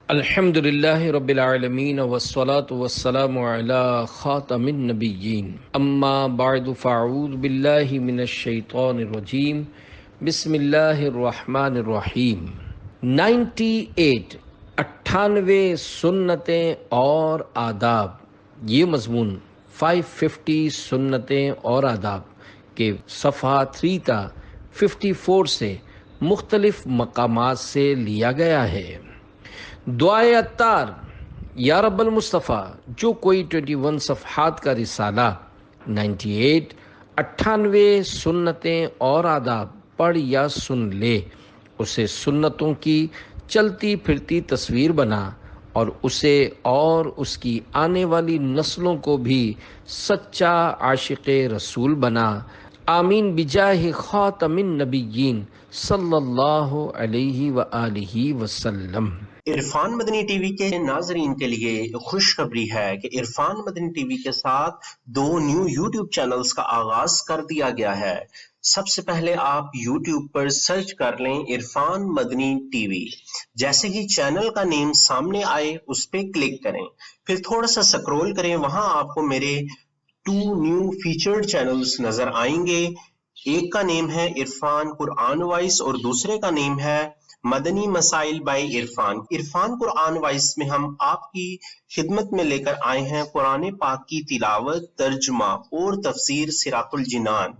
الحمد للہ رب العالمین والصلاة والسلام علی خاتم النبیین اما بعد فاعوذ باللہ من الشیطان الرجیم بسم اللہ الرحمن الرحیم 98 سنتیں اور آداب، یہ مضمون 550 سنتیں اور آداب کے صفحہ 3 تا 54 سے مختلف مقامات سے لیا گیا ہے۔ دعائے عطار، یا رب المصطفیٰ، جو کوئی 21 صفحات کا رسالہ 98 سنتیں اور آداب پڑھ یا سن لے، اسے سنتوں کی چلتی پھرتی تصویر بنا اور اسے اور اس کی آنے والی نسلوں کو بھی سچا عاشق رسول بنا۔ آمین بجاہ خاتم النبیین صلی اللہ علیہ وآلہ وسلم۔ عرفان مدنی ٹی وی کے ناظرین کے لیے خوشخبری ہے کہ عرفان مدنی ٹی وی کے ساتھ 2 نیو یوٹیوب چینلز کا آغاز کر دیا گیا ہے۔ سب سے پہلے آپ یوٹیوب پر سرچ کر لیں عرفان مدنی ٹی وی۔ جیسے ہی چینل کا نیم سامنے آئے اس پہ کلک کریں، پھر تھوڑا سا سکرول کریں، وہاں آپ کو میرے 2 نیو فیچرڈ چینلز نظر آئیں گے۔ ایک کا نیم ہے عرفان قرآن وائس اور دوسرے کا نیم ہے مدنی مسائل بائی عرفان۔ عرفان قرآن وائس میں ہم آپ کی خدمت میں لے کر آئے ہیں قرآن پاک کی تلاوت، ترجمہ اور تفسیر صراط الجنان،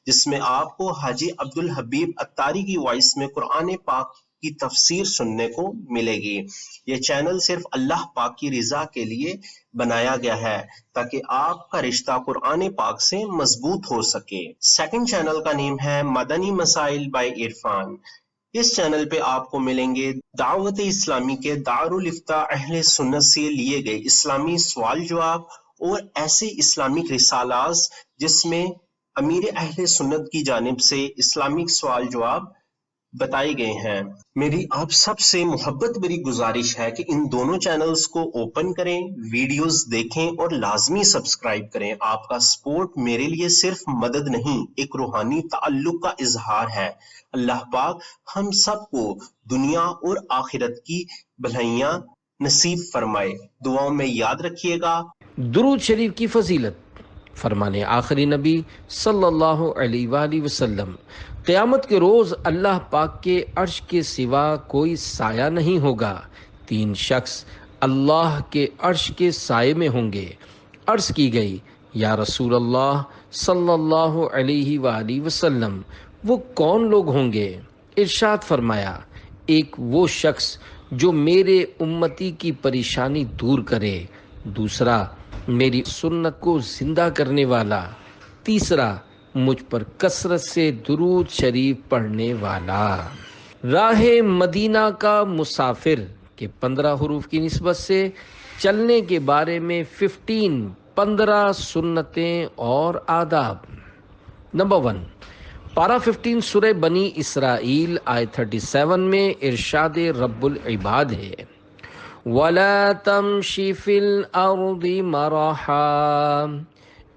جس میں آپ کو حاجی عبدالحبیب عطاری کی وائس میں قرآن پاک کی تفسیر سننے کو ملے گی۔ یہ چینل صرف اللہ پاک کی رضا کے لیے بنایا گیا ہے تاکہ آپ کا رشتہ قرآن پاک سے مضبوط ہو سکے۔ سیکنڈ چینل کا نیم ہے مدنی مسائل بائی عرفان۔ اس چینل پہ آپ کو ملیں گے دعوت اسلامی کے دارالفتاء اہل سنت سے لیے گئے اسلامی سوال جواب اور ایسے اسلامک رسالات جس میں امیر اہل سنت کی جانب سے اسلامک سوال جواب بتائے گئے ہیں۔ میری آپ سب سے محبت بری گزارش ہے کہ ان دونوں چینلز کو اوپن کریں، ویڈیوز دیکھیں اور لازمی سبسکرائب کریں۔ آپ کا سپورٹ میرے لیے صرف مدد نہیں، ایک روحانی تعلق کا اظہار ہے۔ اللہ پاک ہم سب کو دنیا اور آخرت کی بھلائیاں نصیب فرمائے۔ دعاؤں میں یاد رکھیے گا۔ درود شریف کی فضیلت، فرمانے آخری نبی صلی اللہ علیہ وآلہ وسلم، قیامت کے روز اللہ پاک کے عرش کے سوا کوئی سایہ نہیں ہوگا، 3 شخص اللہ کے عرش کے سائے میں ہوں گے۔ عرض کی گئی، یا رسول اللہ صلی اللہ علیہ وآلہ وسلم، وہ کون لوگ ہوں گے؟ ارشاد فرمایا، ایک وہ شخص جو میرے امتی کی پریشانی دور کرے، دوسرا میری سنت کو زندہ کرنے والا، تیسرا مجھ پر کثرت سے درود شریف پڑھنے والا۔ راہ مدینہ کا مسافر کے 15 حروف کی نسبت سے چلنے کے بارے میں 15 سنتیں اور آداب۔ نمبر 1، پارہ 15 سورہ بنی اسرائیل آیت 37 میں ارشاد رب العباد ہے، وَلَا تَمْشِ فِي الْأَرْضِ مَرَحًا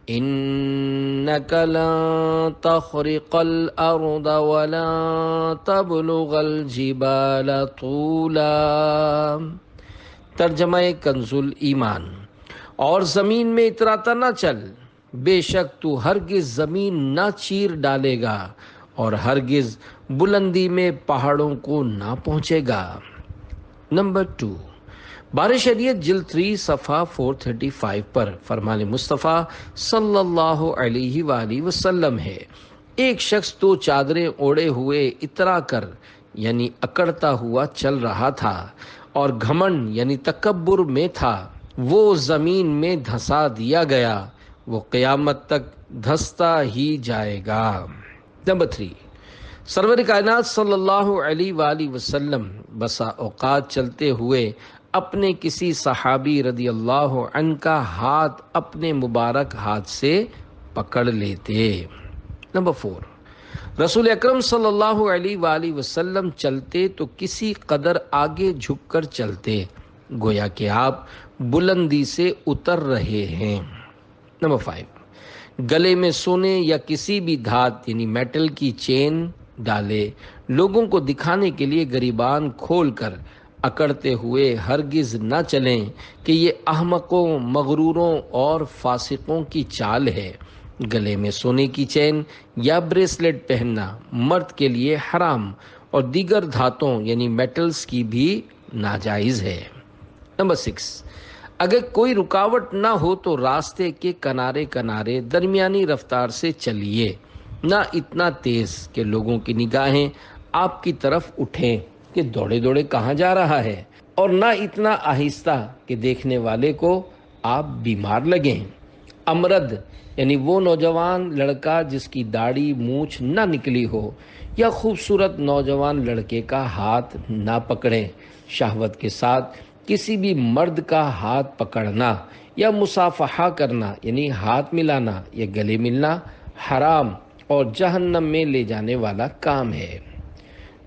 إِنَّكَ لَن تَخْرِقَ الْأَرْضَ وَلَن تَبْلُغَ الْجِبَالَ طُولًا۔ ترجمہ کنز الایمان، اور زمین میں اتراتا نہ چل، بے شک تو ہرگز زمین نہ چیر ڈالے گا اور ہرگز بلندی میں پہاڑوں کو نہ پہنچے گا۔ نمبر 2، بارِ شریعت جلد 3 صفحہ 435 پر فرمان مصطفیٰ صلی اللہ علیہ وآلہ وسلم ہے، ایک شخص 2 چادریں اوڑے ہوئے اترا کر یعنی اکڑتا ہوا چل رہا تھا اور گھمنڈ یعنی تکبر میں تھا، وہ زمین میں دھسا دیا گیا، وہ قیامت تک دھستا ہی جائے گا۔ نمبر 3، سرور کائنات صلی اللہ علیہ وآلہ وسلم بسا اوقات چلتے ہوئے اپنے کسی صحابی رضی اللہ عنہ کا ہاتھ اپنے مبارک ہاتھ سے پکڑ لیتے۔ نمبر 4، رسول اکرم صلی اللہ علیہ وآلہ وسلم چلتے تو کسی قدر آگے جھک کر چلتے، گویا کہ آپ بلندی سے اتر رہے ہیں۔ نمبر 5، گلے میں سونے یا کسی بھی دھات یعنی میٹل کی چین ڈالے، لوگوں کو دکھانے کے لیے گریبان کھول کر اکڑتے ہوئے ہرگز نہ چلیں کہ یہ احمقوں، مغروروں اور فاسقوں کی چال ہے۔ گلے میں سونے کی چین یا بریسلیٹ پہننا مرد کے لیے حرام اور دیگر دھاتوں یعنی میٹلز کی بھی ناجائز ہے۔ نمبر 6، اگر کوئی رکاوٹ نہ ہو تو راستے کے کنارے کنارے درمیانی رفتار سے چلیے، نہ اتنا تیز کہ لوگوں کی نگاہیں آپ کی طرف اٹھیں کہ دوڑے دوڑے کہاں جا رہا ہے، اور نہ اتنا آہستہ کہ دیکھنے والے کو آپ بیمار لگیں۔ امرد یعنی وہ نوجوان لڑکا جس کی داڑھی مونچھ نہ نکلی ہو یا خوبصورت نوجوان لڑکے کا ہاتھ نہ پکڑیں۔ شہوت کے ساتھ کسی بھی مرد کا ہاتھ پکڑنا یا مصافحہ کرنا یعنی ہاتھ ملانا یا گلے ملنا حرام اور جہنم میں لے جانے والا کام ہے۔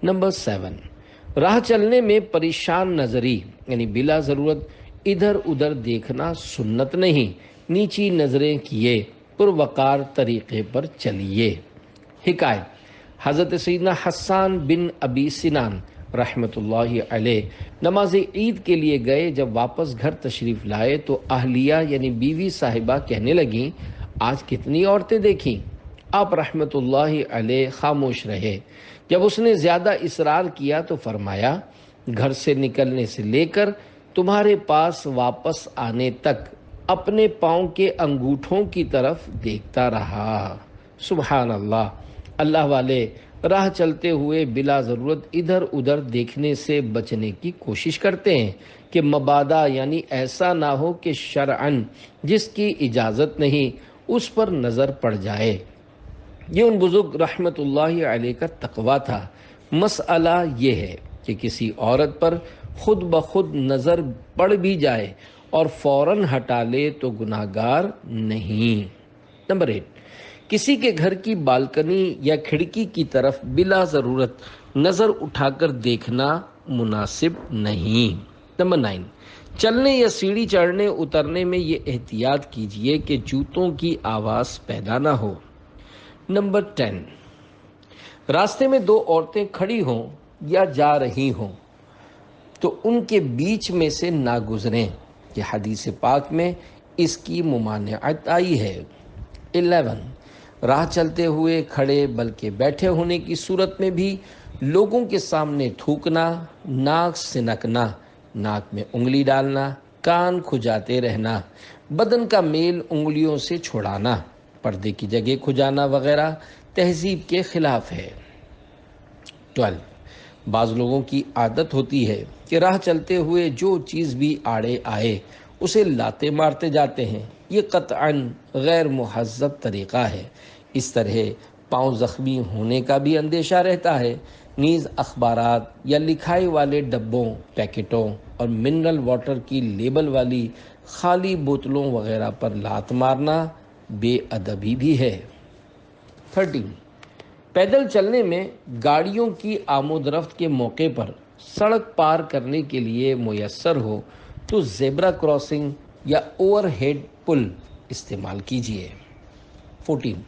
نمبر 7، راہ چلنے میں پریشان نظری یعنی بلا ضرورت ادھر ادھر دیکھنا سنت نہیں، نیچی نظریں کیے پروقار طریقے پر چلیے۔ حکایت، حضرت سیدنا حسان بن ابی سنان رحمۃ اللہ علیہ نماز عید کے لیے گئے۔ جب واپس گھر تشریف لائے تو اہلیہ یعنی بیوی صاحبہ کہنے لگیں، آج کتنی عورتیں دیکھیں؟ آپ رحمۃ اللہ علیہ خاموش رہے۔ جب اس نے زیادہ اصرار کیا تو فرمایا، گھر سے نکلنے سے لے کر تمہارے پاس واپس آنے تک اپنے پاؤں کے انگوٹھوں کی طرف دیکھتا رہا۔ سبحان اللہ! اللہ والے راہ چلتے ہوئے بلا ضرورت ادھر ادھر دیکھنے سے بچنے کی کوشش کرتے ہیں کہ مبادا یعنی ایسا نہ ہو کہ شرعاً جس کی اجازت نہیں اس پر نظر پڑ جائے۔ یہ ان بزرگ رحمت اللہ علیہ کا تقویٰ تھا۔ مسئلہ یہ ہے کہ کسی عورت پر خود بخود نظر پڑ بھی جائے اور فوراً ہٹا لے تو گناہگار نہیں۔ نمبر 8، کسی کے گھر کی بالکنی یا کھڑکی کی طرف بلا ضرورت نظر اٹھا کر دیکھنا مناسب نہیں۔ نمبر 9، چلنے یا سیڑھی چڑھنے اترنے میں یہ احتیاط کیجیے کہ جوتوں کی آواز پیدا نہ ہو۔ نمبر 10، راستے میں دو عورتیں کھڑی ہوں یا جا رہی ہوں تو ان کے بیچ میں سے نہ گزریں، کہ حدیث پاک میں اس کی ممانعت آئی ہے۔ 11، راہ چلتے ہوئے کھڑے بلکہ بیٹھے ہونے کی صورت میں بھی لوگوں کے سامنے تھوکنا، ناک سنکنا، ناک میں انگلی ڈالنا، کان کھجاتے رہنا، بدن کا میل انگلیوں سے چھڑانا، پردے کی جگہ کھجانا وغیرہ تہذیب کے خلاف ہے۔ 12، بعض لوگوں کی عادت ہوتی ہے کہ راہ چلتے ہوئے جو چیز بھی آڑے آئے اسے لاتے مارتے جاتے ہیں۔ یہ قطعاً غیر مہذب طریقہ ہے۔ اس طرح پاؤں زخمی ہونے کا بھی اندیشہ رہتا ہے۔ نیز اخبارات یا لکھائی والے ڈبوں، پیکٹوں اور منرل واٹر کی لیبل والی خالی بوتلوں وغیرہ پر لات مارنا بے ادبی بھی ہے۔ 13، پیدل چلنے میں گاڑیوں کی آمد و رفت کے موقع پر سڑک پار کرنے کے لیے میسر ہو تو زیبرا کراسنگ یا اوور ہیڈ پل استعمال کیجیے۔ 14،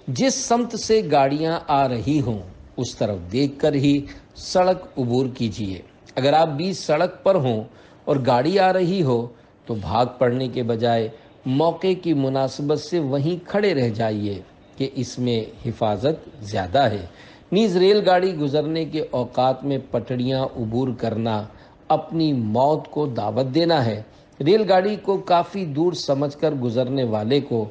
جس سمت سے گاڑیاں آ رہی ہوں اس طرف دیکھ کر ہی سڑک عبور کیجیے۔ اگر آپ بھی سڑک پر ہوں اور گاڑی آ رہی ہو تو بھاگ پڑنے کے بجائے موقع کی مناسبت سے وہیں کھڑے رہ جائیے کہ اس میں حفاظت زیادہ ہے۔ نیز ریل گاڑی گزرنے کے اوقات میں پٹڑیاں عبور کرنا اپنی موت کو دعوت دینا ہے۔ ریل گاڑی کو کافی دور سمجھ کر گزرنے والے کو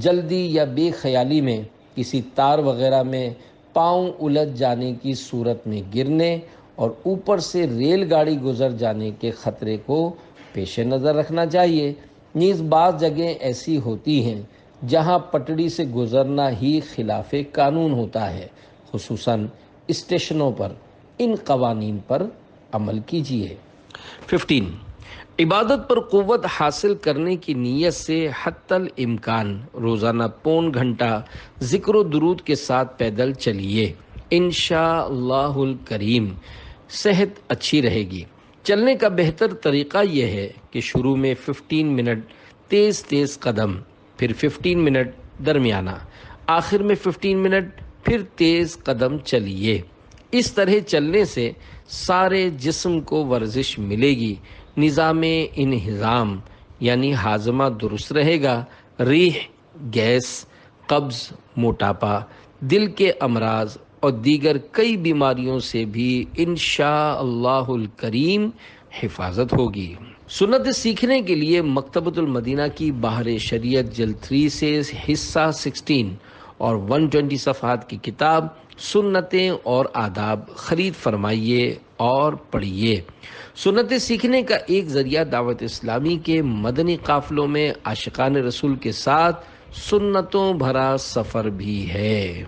جلدی یا بے خیالی میں کسی تار وغیرہ میں پاؤں الجھ جانے کی صورت میں گرنے اور اوپر سے ریل گاڑی گزر جانے کے خطرے کو پیش نظر رکھنا چاہیے۔ نیز بعض جگہیں ایسی ہوتی ہیں جہاں پٹڑی سے گزرنا ہی خلاف قانون ہوتا ہے، خصوصاً اسٹیشنوں پر۔ ان قوانین پر عمل کیجیے۔ 15، عبادت پر قوت حاصل کرنے کی نیت سے حتی الامکان روزانہ پون گھنٹہ ذکر و درود کے ساتھ پیدل چلیے۔ انشاءاللہ الکریم صحت اچھی رہے گی۔ چلنے کا بہتر طریقہ یہ ہے کہ شروع میں 15 منٹ تیز قدم، پھر 15 منٹ درمیانہ، آخر میں 15 منٹ پھر تیز قدم چلیے۔ اس طرح چلنے سے سارے جسم کو ورزش ملے گی، نظام انہضام یعنی ہاضمہ درست رہے گا، ریح، گیس، قبض، موٹاپا، دل کے امراض اور دیگر کئی بیماریوں سے بھی انشاء اللہ الکریم حفاظت ہوگی۔ سنت سیکھنے کے لیے مکتبۃ المدینہ کی بحر شریعت جلد 3 سے حصہ 16 اور 120 صفحات کی کتاب سنتیں اور آداب خرید فرمائیے اور پڑھیے۔ سنتیں سیکھنے کا ایک ذریعہ دعوت اسلامی کے مدنی قافلوں میں عاشقان رسول کے ساتھ سنتوں بھرا سفر بھی ہے۔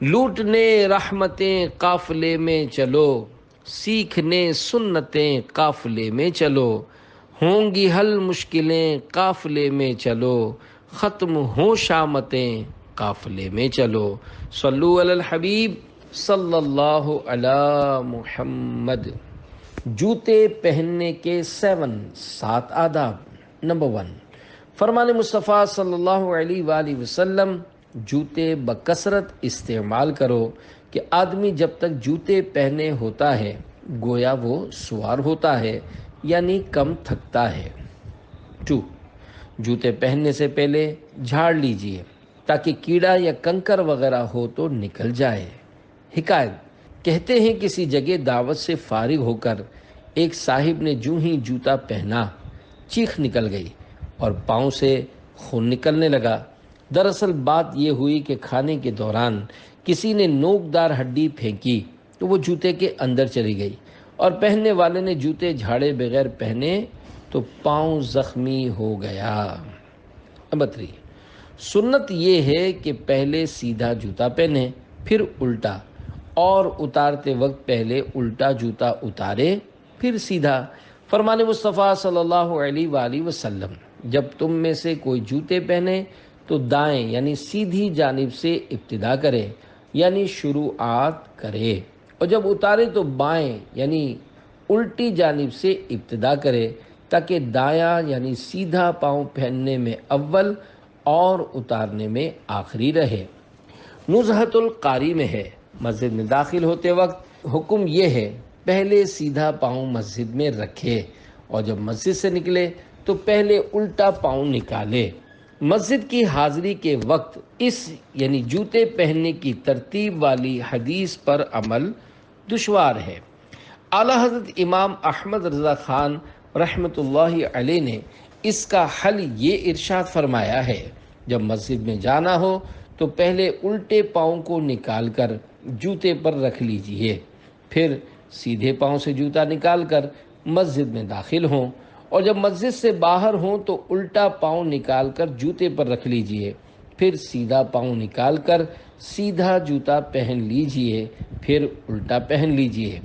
لوٹنے رحمتیں قافلے میں چلو، سیکھنے سنتیں قافلے میں چلو، ہوں گی حل مشکلیں قافلے میں چلو، ختم ہوں شامتیں قافلے میں چلو۔ صلو علی الحبیب صلی اللہ علی محمد۔ جوتے پہننے کے 7 آداب۔ نمبر 1، فرمان مصطفیٰ صلی اللہ علیہ وآلہ وسلم، جوتے بکثرت استعمال کرو کہ آدمی جب تک جوتے پہنے ہوتا ہے گویا وہ سوار ہوتا ہے، یعنی کم تھکتا ہے۔ 2، جوتے پہننے سے پہلے جھاڑ لیجئے تاکہ کیڑا یا کنکر وغیرہ ہو تو نکل جائے۔ حکایت کہتے ہیں کسی جگہ دعوت سے فارغ ہو کر ایک صاحب نے جو ہی جوتا پہنا چیخ نکل گئی اور پاؤں سے خون نکلنے لگا۔ دراصل بات یہ ہوئی کہ کھانے کے دوران کسی نے نوکدار ہڈی پھینکی تو وہ جوتے کے اندر چلی گئی اور پہننے والے نے جوتے جھاڑے بغیر پہنے تو پاؤں زخمی ہو گیا۔ نمبر 3، سنت یہ ہے کہ پہلے سیدھا جوتا پہنے پھر الٹا، اور اتارتے وقت پہلے الٹا جوتا اتارے پھر سیدھا۔ فرمان مصطفیٰ صلی اللہ علیہ وآلہ وسلم، جب تم میں سے کوئی جوتے پہنے تو دائیں یعنی سیدھی جانب سے ابتدا کرے یعنی شروعات کرے، اور جب اتارے تو بائیں یعنی الٹی جانب سے ابتدا کرے تاکہ دایاں یعنی سیدھا پاؤں پہننے میں اول اور اتارنے میں آخری رہے۔ نزہۃ القاری میں ہے، مسجد میں داخل ہوتے وقت حکم یہ ہے پہلے سیدھا پاؤں مسجد میں رکھے اور جب مسجد سے نکلے تو پہلے الٹا پاؤں نکالے۔ مسجد کی حاضری کے وقت اس یعنی جوتے پہننے کی ترتیب والی حدیث پر عمل دشوار ہے۔ اعلیٰ حضرت امام احمد رضا خان رحمۃ اللہ علیہ نے اس کا حل یہ ارشاد فرمایا ہے، جب مسجد میں جانا ہو تو پہلے الٹے پاؤں کو نکال کر جوتے پر رکھ لیجئے، پھر سیدھے پاؤں سے جوتا نکال کر مسجد میں داخل ہوں، اور جب مسجد سے باہر ہوں تو الٹا پاؤں نکال کر جوتے پر رکھ لیجئے، پھر سیدھا پاؤں نکال کر سیدھا جوتا پہن لیجئے، پھر الٹا پہن لیجئے۔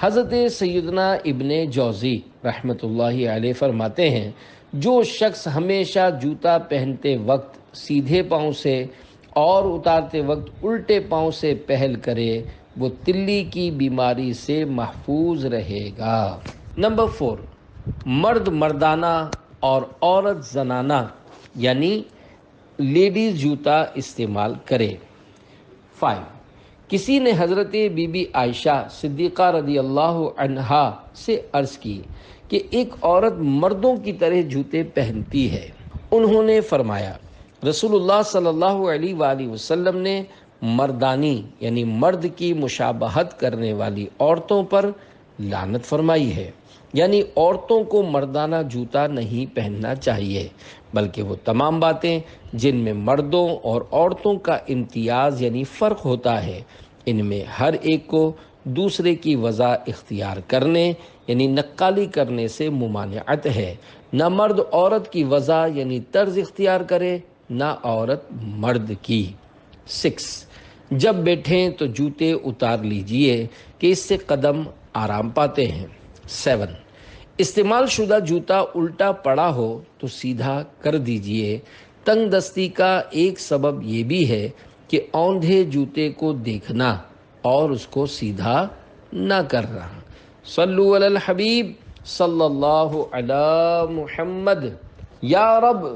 حضرت سیدنا ابن جوزی رحمۃ اللہ علیہ فرماتے ہیں، جو شخص ہمیشہ جوتا پہنتے وقت سیدھے پاؤں سے اور اتارتے وقت الٹے پاؤں سے پہل کرے وہ تلی کی بیماری سے محفوظ رہے گا۔ نمبر 4، مرد مردانہ اور عورت زنانہ یعنی لیڈیز جوتا استعمال کرے۔ 5، کسی نے حضرت بی بی عائشہ صدیقہ رضی اللہ عنہا سے عرض کی کہ ایک عورت مردوں کی طرح جوتے پہنتی ہے۔ انہوں نے فرمایا، رسول اللہ صلی اللہ علیہ وآلہ وسلم نے مردانی یعنی مرد کی مشابہت کرنے والی عورتوں پر لعنت فرمائی ہے، یعنی عورتوں کو مردانہ جوتا نہیں پہننا چاہیے، بلکہ وہ تمام باتیں جن میں مردوں اور عورتوں کا امتیاز یعنی فرق ہوتا ہے ان میں ہر ایک کو دوسرے کی وضع اختیار کرنے یعنی نقالی کرنے سے ممانعت ہے۔ نہ مرد عورت کی وضع یعنی طرز اختیار کرے، نہ عورت مرد کی۔ 6، جب بیٹھیں تو جوتے اتار لیجئے کہ اس سے قدم آرام پاتے ہیں۔ 7، استعمال شدہ جوتا الٹا پڑا ہو تو سیدھا کر دیجئے۔ تنگ دستی کا ایک سبب یہ بھی ہے کہ اوندھے جوتے کو دیکھنا اور اس کو سیدھا نہ کرنا۔ صلو علی الحبیب صلی اللہ علی محمد۔ یا رب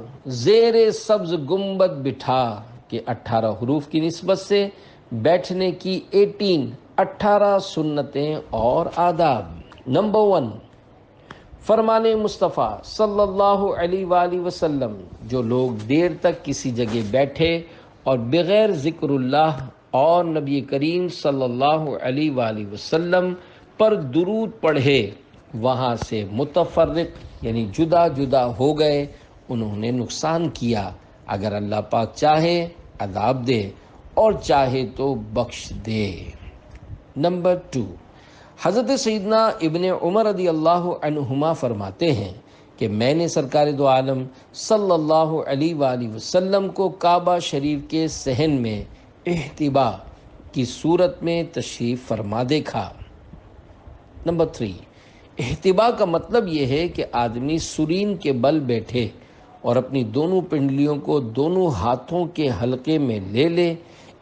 زیر سبز گنبد بٹھا کہ 18 حروف کی نسبت سے بیٹھنے کی 18 18 سنتیں اور آداب۔ نمبر 1، فرمان مصطفیٰ صلی اللہ علیہ وآلہ وسلم، جو لوگ دیر تک کسی جگہ بیٹھے اور بغیر ذکر اللہ اور نبی کریم صلی اللہ علیہ وآلہ وسلم پر درود پڑھے وہاں سے متفرق یعنی جدا جدا ہو گئے، انہوں نے نقصان کیا۔ اگر اللہ پاک چاہے عذاب دے اور چاہے تو بخش دے۔ نمبر 2، حضرت سیدنا ابن عمر رضی اللہ عنہما فرماتے ہیں کہ میں نے سرکار دو عالم صلی اللہ علیہ وآلہ وسلم کو کعبہ شریف کے صحن میں احتبا کی صورت میں تشریف فرما دیکھا۔ نمبر 3، احتبا کا مطلب یہ ہے کہ آدمی سرین کے بل بیٹھے اور اپنی دونوں پنڈلیوں کو دونوں ہاتھوں کے حلقے میں لے لے۔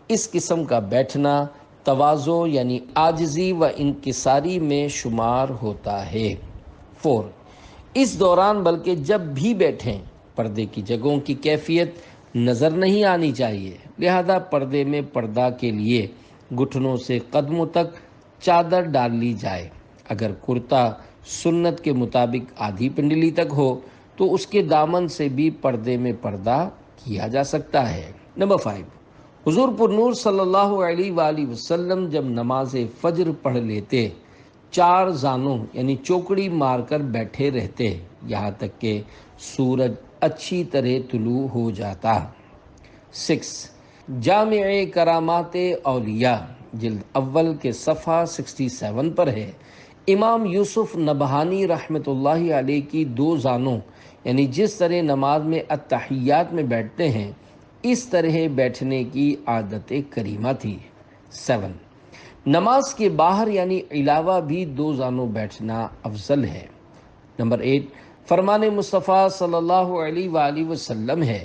اس قسم کا بیٹھنا تواضع یعنی عاجزی و انکساری میں شمار ہوتا ہے۔ 4، اس دوران بلکہ جب بھی بیٹھیں پردے کی جگہوں کی کیفیت نظر نہیں آنی چاہیے، لہذا پردے میں پردہ کے لیے گھٹنوں سے قدموں تک چادر ڈال لی جائے۔ اگر کرتا سنت کے مطابق آدھی پنڈلی تک ہو تو اس کے دامن سے بھی پردے میں پردہ کیا جا سکتا ہے۔ نمبر 5، حضور پر نور صلی اللہ علیہ وآلہ وسلم جب نماز فجر پڑھ لیتے 4 زانوں یعنی چوکڑی مار کر بیٹھے رہتے یہاں تک کہ سورج اچھی طرح طلوع ہو جاتا۔ 6، جامع کرامات اولیاء جلد اول کے صفحہ 67 پر ہے، امام یوسف نبہانی رحمۃ اللہ علیہ کی 2 زانوں یعنی جس طرح نماز میں التحیات میں بیٹھتے ہیں اس طرح بیٹھنے کی عادت کریمہ تھی۔ 7، نماز کے باہر یعنی علاوہ بھی 2 زانوں بیٹھنا افضل ہے۔ نمبر 8، فرمان مصطفیٰ صلی اللہ علیہ وآلہ وسلم ہے،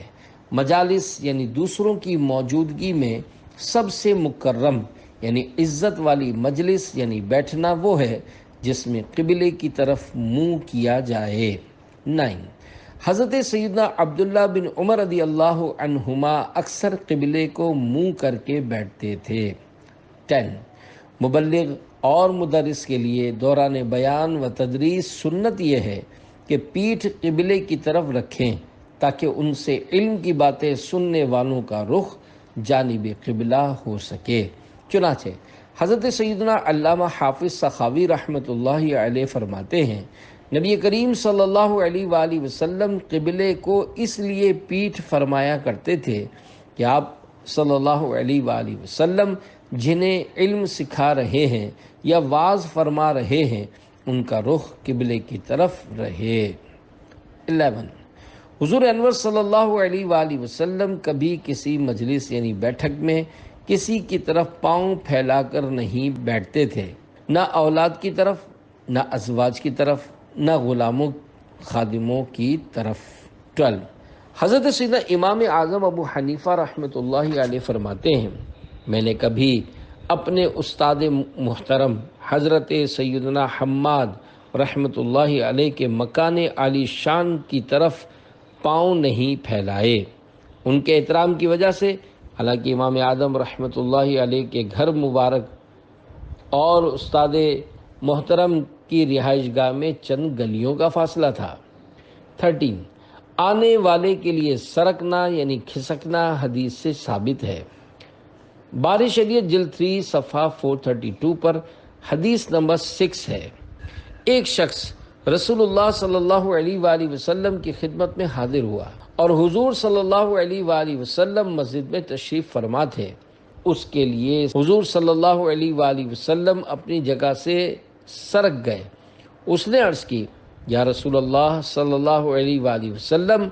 مجالس یعنی دوسروں کی موجودگی میں سب سے مکرم یعنی عزت والی مجلس یعنی بیٹھنا وہ ہے جس میں قبلے کی طرف منہ کیا جائے۔ 9، حضرت سیدنا عبداللہ بن عمر رضی اللہ عنہما اکثر قبلے کو منہ کر کے بیٹھتے تھے۔ 10، مبلغ اور مدرس کے لیے دوران بیان و تدریس سنت یہ ہے کہ پیٹھ قبلے کی طرف رکھیں تاکہ ان سے علم کی باتیں سننے والوں کا رخ جانب قبلہ ہو سکے۔ چنانچہ حضرت سیدنا علامہ حافظ سخاوی رحمۃ اللہ علیہ فرماتے ہیں، نبی کریم صلی اللہ علیہ وآلہ وسلم قبلے کو اس لیے پیٹھ فرمایا کرتے تھے کہ آپ صلی اللہ علیہ وآلہ وسلم جنہیں علم سکھا رہے ہیں یا واعظ فرما رہے ہیں ان کا رخ قبلے کی طرف رہے۔ 11، حضور انور صلی اللہ علیہ وآلہ وسلم کبھی کسی مجلس یعنی بیٹھک میں کسی کی طرف پاؤں پھیلا کر نہیں بیٹھتے تھے، نہ اولاد کی طرف، نہ ازواج کی طرف، نہ غلاموں خادموں کی طرف۔ 12، حضرت سیدنا امام اعظم ابو حنیفہ رحمۃ اللہ علیہ فرماتے ہیں، میں نے کبھی اپنے استاد محترم حضرت سیدنا حماد رحمۃ اللہ علیہ کے مکان عالی شان کی طرف پاؤں نہیں پھیلائے۔ ان کے احترام کی وجہ سے، حالانکہ امام اعظم رحمۃ اللہ علیہ کے گھر مبارک اور استاد محترم کی رہائش گاہ میں چند گلیوں کا فاصلہ تھا۔ 13، آنے والے کے لیے سرکنا یعنی کھسکنا حدیث سے ثابت ہے۔ بار شریعت جلد 3 صفحہ 432 پر حدیث نمبر 6 ہے، ایک شخص رسول اللہ صلی اللہ علیہ وآلہ وسلم کی خدمت میں حاضر ہوا اور حضور صلی اللہ علیہ وآلہ وسلم مسجد میں تشریف فرما تھے۔ اس کے لیے حضور صلی اللہ علیہ وآلہ وسلم اپنی جگہ سے سرک گئے۔ اس نے عرض کی، یا رسول اللہ صلی اللہ علیہ وآلہ وسلم،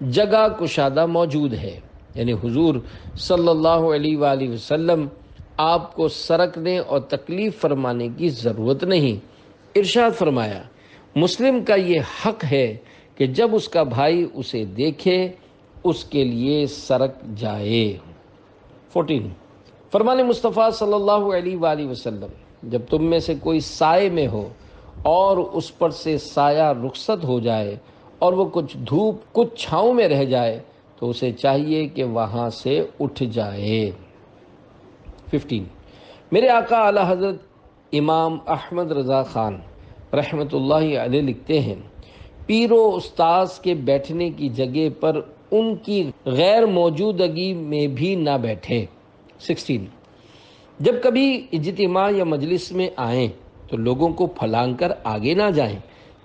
جگہ کشادہ موجود ہے، یعنی حضور صلی اللہ علیہ وآلہ وسلم آپ کو سرکنے اور تکلیف فرمانے کی ضرورت نہیں۔ ارشاد فرمایا، مسلم کا یہ حق ہے کہ جب اس کا بھائی اسے دیکھے اس کے لیے سرک جائے۔ 14، فرمان مصطفیٰ صلی اللہ علیہ وآلہ وسلم، جب تم میں سے کوئی سائے میں ہو اور اس پر سے سایہ رخصت ہو جائے اور وہ کچھ دھوپ کچھ چھاؤں میں رہ جائے تو اسے چاہیے کہ وہاں سے اٹھ جائے۔ 15، میرے آقا اعلی حضرت امام احمد رضا خان رحمۃ اللہ علیہ لکھتے ہیں، پیر و استاذ کے بیٹھنے کی جگہ پر ان کی غیر موجودگی میں بھی نہ بیٹھے۔ 16 جب کبھی اجتماع یا مجلس میں آئیں تو لوگوں کو پھلانگ کر آگے نہ جائیں،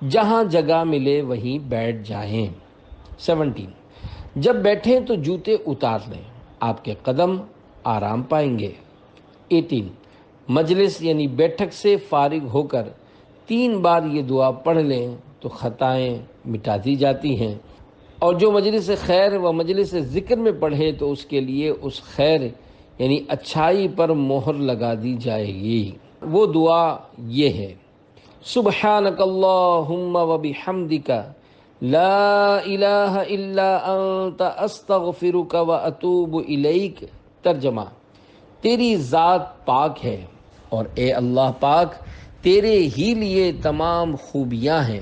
جہاں جگہ ملے وہیں بیٹھ جائیں۔ 17 جب بیٹھیں تو جوتے اتار لیں، آپ کے قدم آرام پائیں گے۔ 18 مجلس یعنی بیٹھک سے فارغ ہو کر 3 بار یہ دعا پڑھ لیں تو خطائیں مٹا دی جاتی ہیں، اور جو مجلس خیر و مجلس ذکر میں پڑھے تو اس کے لیے اس خیر یعنی اچھائی پر مہر لگا دی جائے گی۔ وہ دعا یہ ہے، سبحانک اللہم و بحمدک لا الہ الا انت استغفرک و اتوب الیک۔ ترجمہ، تیری ذات پاک ہے اور اے اللہ پاک، تیرے ہی لیے تمام خوبیاں ہیں،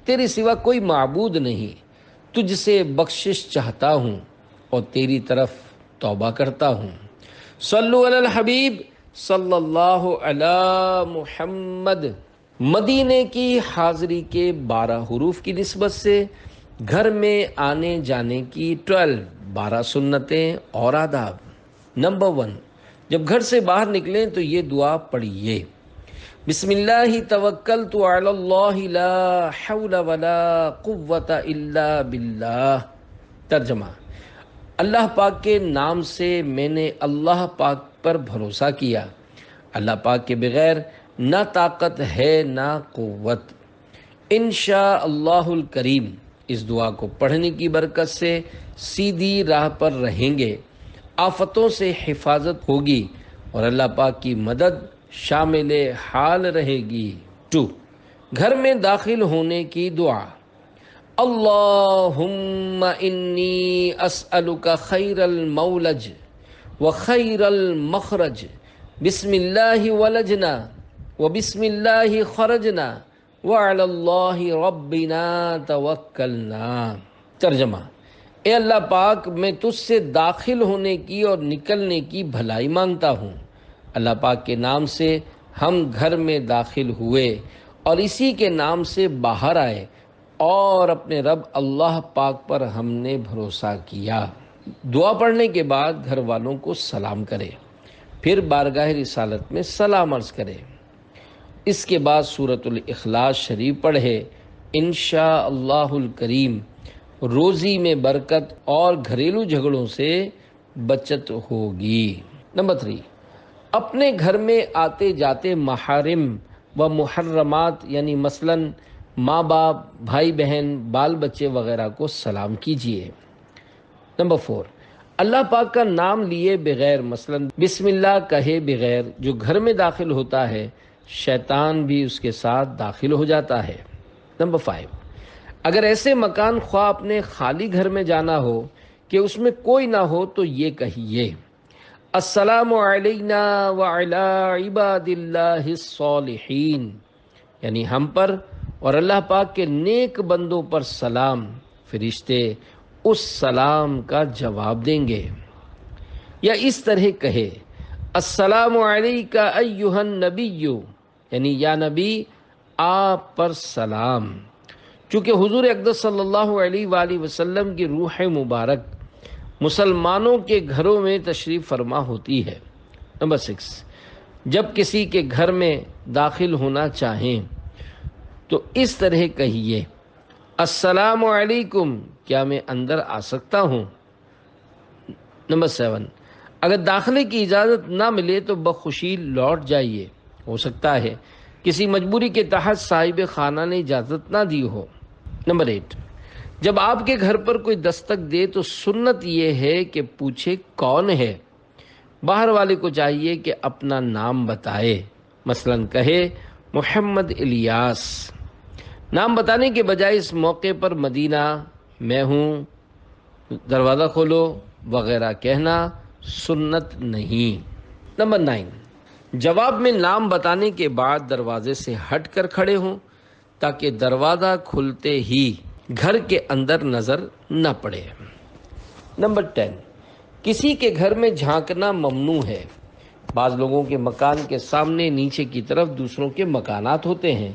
تیرے سوا کوئی معبود نہیں، تجھ سے بخشش چاہتا ہوں اور تیری طرف توبہ کرتا ہوں۔ صلو علی الحبیب صلی اللہ علی محمد۔ مدینے کی حاضری کے 12 حروف کی نسبت سے گھر میں آنے جانے کی 12 سنتیں اور آداب۔ نمبر 1، جب گھر سے باہر نکلیں تو یہ دعا پڑھیے، بسم اللہ توکلت علی اللہ لا حول ولا قوت الا باللہ۔ ترجمہ، اللہ پاک کے نام سے میں نے اللہ پاک پر بھروسہ کیا، اللہ پاک کے بغیر نہ طاقت ہے نہ قوت۔ انشاء اللہ الکریم، اس دعا کو پڑھنے کی برکت سے سیدھی راہ پر رہیں گے، آفتوں سے حفاظت ہوگی اور اللہ پاک کی مدد شامل حال رہے گی۔ 2، گھر میں داخل ہونے کی دعا، اللہم انی اسألک خیر المولج و خیر المخرج، بسم اللہ ولجنا و بسم اللہ خرجنا وعلی اللہ ربنا توکلنا۔ ترجمہ، اے اللہ پاک، میں تجھ سے داخل ہونے کی اور نکلنے کی بھلائی مانگتا ہوں۔ اللہ پاک کے نام سے ہم گھر میں داخل ہوئے اور اسی کے نام سے باہر آئے، اور اپنے رب اللہ پاک پر ہم نے بھروسہ کیا۔ دعا پڑھنے کے بعد گھر والوں کو سلام کرے، پھر بارگاہ رسالت میں سلام عرض کرے، اس کے بعد سورۃ الاخلاص شریف پڑھے۔ انشاء اللہ الکریم روزی میں برکت اور گھریلو جھگڑوں سے بچت ہوگی۔ نمبر 3، اپنے گھر میں آتے جاتے محارم و محرمات یعنی مثلاً ماں باپ، بھائی بہن، بال بچے وغیرہ کو سلام کیجیے۔ نمبر 4، اللہ پاک کا نام لیے بغیر مثلاً بسم اللہ کہے بغیر جو گھر میں داخل ہوتا ہے، شیطان بھی اس کے ساتھ داخل ہو جاتا ہے۔ نمبر 5، اگر ایسے مکان خواہ اپنے خالی گھر میں جانا ہو کہ اس میں کوئی نہ ہو تو یہ کہیے، السلام علینا وعلی عباد اللہ الصالحین، یعنی ہم پر اور اللہ پاک کے نیک بندوں پر سلام، فرشتے اس سلام کا جواب دیں گے۔ یا اس طرح کہے، السلام علیک ایھا النبی، یعنی یا نبی آپ پر سلام، چونکہ حضور اقدس صلی اللہ علیہ وآلہ وسلم کی روح مبارک مسلمانوں کے گھروں میں تشریف فرما ہوتی ہے۔ نمبر 6، جب کسی کے گھر میں داخل ہونا چاہیں تو اس طرح کہیے، السلام علیکم، کیا میں اندر آ سکتا ہوں؟ نمبر 7، اگر داخلے کی اجازت نہ ملے تو بخوشی لوٹ جائیے، ہو سکتا ہے کسی مجبوری کے تحت صاحب خانہ نے اجازت نہ دی ہو۔ نمبر 8، جب آپ کے گھر پر کوئی دستک دے تو سنت یہ ہے کہ پوچھے کون ہے۔ باہر والے کو چاہیے کہ اپنا نام بتائے، مثلاً کہے محمد الیاس۔ نام بتانے کے بجائے اس موقع پر مدینہ، میں ہوں، دروازہ کھولو وغیرہ کہنا سنت نہیں۔ نمبر 9، جواب میں نام بتانے کے بعد دروازے سے ہٹ کر کھڑے ہوں تاکہ دروازہ کھلتے ہی گھر کے اندر نظر نہ پڑے۔ نمبر 10، کسی کے گھر میں جھانکنا ممنوع ہے، بعض لوگوں کے مکان کے سامنے نیچے کی طرف دوسروں کے مکانات ہوتے ہیں،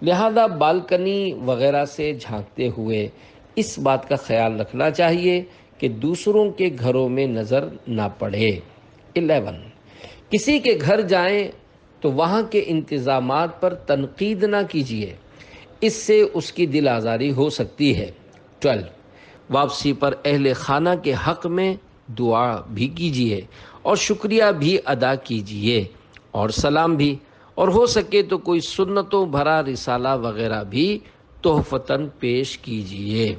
لہذا بالکنی وغیرہ سے جھانکتے ہوئے اس بات کا خیال رکھنا چاہیے کہ دوسروں کے گھروں میں نظر نہ پڑے۔ 11، کسی کے گھر جائیں تو وہاں کے انتظامات پر تنقید نہ کیجیے، اس سے اس کی دل آزاری ہو سکتی ہے۔ 12، واپسی پر اہل خانہ کے حق میں دعا بھی کیجیے اور شکریہ بھی ادا کیجیے اور سلام بھی، اور ہو سکے تو کوئی سنتوں بھرا رسالہ وغیرہ بھی تحفتاً پیش کیجیے۔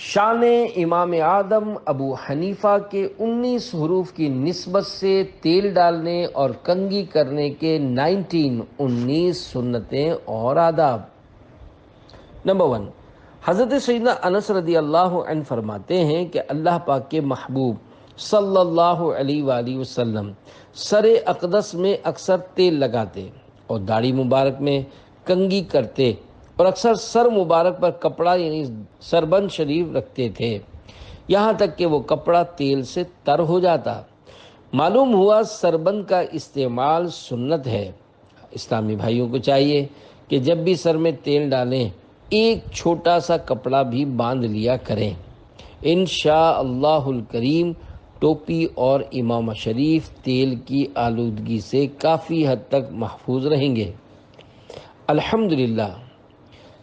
شان امام اعظم ابو حنیفہ کے 19 حروف کی نسبت سے تیل ڈالنے اور کنگھی کرنے کے 19 سنتیں اور آداب۔ نمبر 1، حضرت سیدنا انس رضی اللہ عنہ فرماتے ہیں کہ اللہ پاک کے محبوب صلی اللہ علیہ وآلہ وسلم سر اقدس میں اکثر تیل لگاتے اور داڑھی مبارک میں کنگھی کرتے اور اکثر سر مبارک پر کپڑا یعنی سربند شریف رکھتے تھے، یہاں تک کہ وہ کپڑا تیل سے تر ہو جاتا۔ معلوم ہوا سربند کا استعمال سنت ہے۔ اسلامی بھائیوں کو چاہیے کہ جب بھی سر میں تیل ڈالیں ایک چھوٹا سا کپڑا بھی باندھ لیا کریں۔ انشاءاللہ الکریم ٹوپی اور امامہ شریف تیل کی آلودگی سے کافی حد تک محفوظ رہیں گے۔ الحمدللہ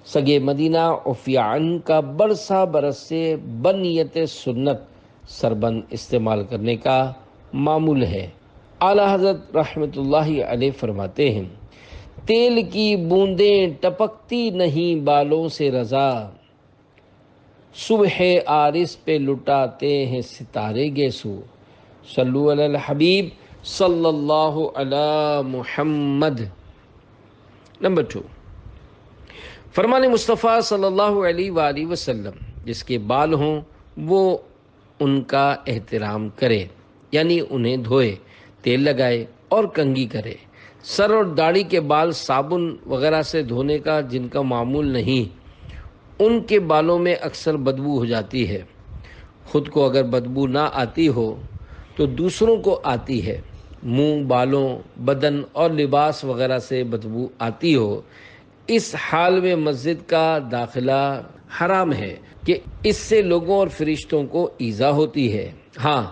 سگے مدینہ عفیان کا برسا برس سے بنیت سنت سربند استعمال کرنے کا معمول ہے۔ اعلیٰ حضرت رحمۃ اللہ علیہ فرماتے ہیں، تیل کی بوندیں ٹپکتی نہیں بالوں سے رضا، صبح عارض پہ لٹاتے ہیں ستارے گیسو، صلو علی الحبیب صلی اللہ علی محمد۔ نمبر 2، فرمان مصطفیٰ صلی اللہ علیہ وآلہ وسلم، جس کے بال ہوں وہ ان کا احترام کرے، یعنی انہیں دھوئے، تیل لگائے اور کنگھی کرے۔ سر اور داڑھی کے بال صابن وغیرہ سے دھونے کا جن کا معمول نہیں، ان کے بالوں میں اکثر بدبو ہو جاتی ہے۔ خود کو اگر بدبو نہ آتی ہو تو دوسروں کو آتی ہے۔ منہ، بالوں، بدن اور لباس وغیرہ سے بدبو آتی ہو، اس حال میں مسجد کا داخلہ حرام ہے کہ اس سے لوگوں اور فرشتوں کو ایذا ہوتی ہے۔ ہاں،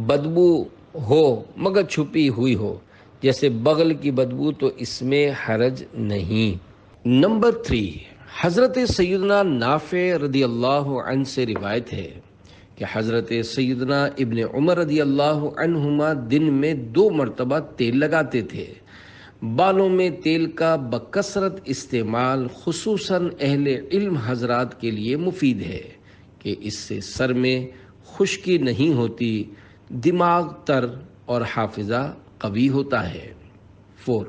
بدبو ہو مگر چھپی ہوئی ہو، جیسے بغل کی بدبو، تو اس میں حرج نہیں۔ نمبر 3، حضرت سیدنا نافع رضی اللہ عنہ سے روایت ہے کہ حضرت سیدنا ابن عمر رضی اللہ عنہما دن میں 2 مرتبہ تیل لگاتے تھے۔ بالوں میں تیل کا بکثرت استعمال خصوصاً اہل علم حضرات کے لیے مفید ہے کہ اس سے سر میں خشکی نہیں ہوتی، دماغ تر اور حافظہ قوی ہوتا ہے۔ 4،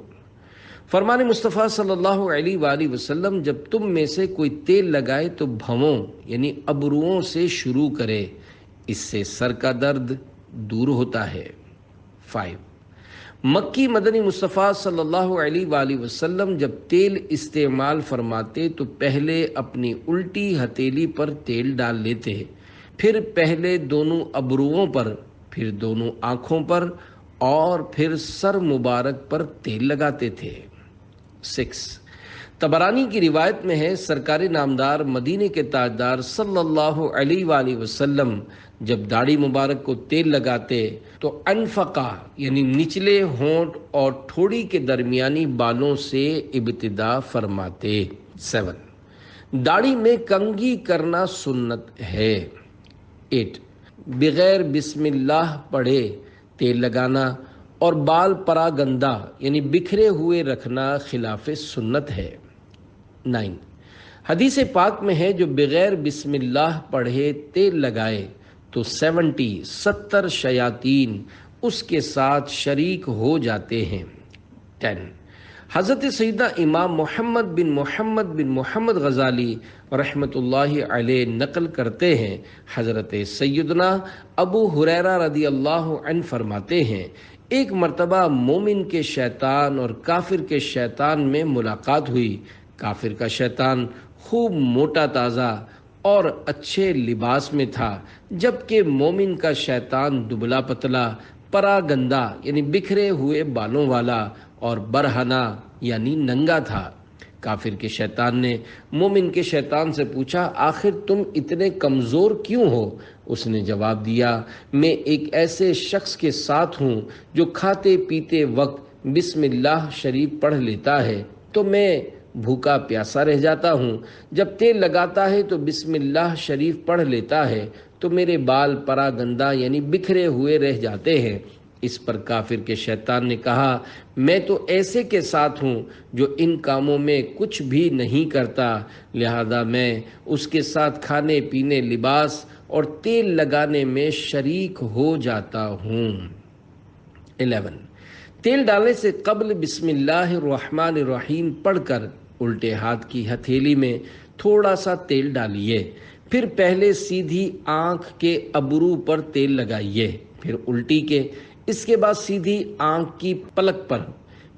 فرمان مصطفیٰ صلی اللہ علیہ وآلہ وسلم، جب تم میں سے کوئی تیل لگائے تو بھووں یعنی ابروؤں سے شروع کرے، اس سے سر کا درد دور ہوتا ہے۔ 5، مکی مدنی مصطفیٰ صلی اللہ علیہ وآلہ وسلم جب تیل استعمال فرماتے تو پہلے اپنی الٹی ہتھیلی پر تیل ڈال لیتے، پھر پہلے دونوں ابروؤں پر، پھر دونوں آنکھوں پر اور پھر سر مبارک پر تیل لگاتے تھے۔ 6، طبرانی کی روایت میں ہے، سرکار نامدار مدینے کے تاجدار صلی اللہ علیہ وآلہ وسلم جب داڑھی مبارک کو تیل لگاتے تو انفقہ یعنی نچلے ہونٹ اور ٹھوڑی کے درمیانی بالوں سے ابتدا فرماتے۔ 7، داڑھی میں کنگھی کرنا سنت ہے۔ 8، بغیر بسم اللہ پڑھے تیل لگانا اور بال پراگندہ یعنی بکھرے ہوئے رکھنا خلاف سنت ہے۔ 9، حدیث پاک میں ہے، جو بغیر بسم اللہ پڑھے تیل لگائے تو 70 شیاطین اس کے ساتھ شریک ہو جاتے ہیں۔ 10، حضرت سیدنا امام محمد بن محمد غزالی رحمۃ اللہ علیہ نقل کرتے ہیں، حضرت سیدنا ابو ہریرہ رضی اللہ عنہ فرماتے ہیں، ایک مرتبہ مومن کے شیطان اور کافر کے شیطان میں ملاقات ہوئی۔ کافر کا شیطان خوب موٹا تازہ اور اچھے لباس میں تھا، جبکہ مومن کا شیطان دبلا پتلا پراگندہ یعنی بکھرے ہوئے بالوں والا، اور برہنہ یعنی ننگا تھا۔ کافر کے شیطان نے مومن کے شیطان سے پوچھا، آخر تم اتنے کمزور کیوں ہو؟ اس نے جواب دیا، میں ایک ایسے شخص کے ساتھ ہوں جو کھاتے پیتے وقت بسم اللہ شریف پڑھ لیتا ہے تو میں بھوکا پیاسا رہ جاتا ہوں، جب تیل لگاتا ہے تو بسم اللہ شریف پڑھ لیتا ہے تو میرے بال پراگندہ یعنی بکھرے ہوئے رہ جاتے ہیں۔ اس پر کافر کے شیطان نے کہا، میں تو ایسے کے ساتھ ہوں جو ان کاموں میں کچھ بھی نہیں کرتا، لہذا میں اس کے ساتھ کھانے پینے، لباس اور تیل لگانے میں شریک ہو جاتا ہوں۔ 11 تیل ڈالنے سے قبل بسم اللہ الرحمن الرحیم پڑھ کر الٹے ہاتھ کی ہتھیلی میں تھوڑا سا تیل ڈالیے، پھر پہلے سیدھی آنکھ کے ابرو پر تیل لگائیے، پھر الٹی کے، اس کے بعد سیدھی آنکھ کی پلک پر،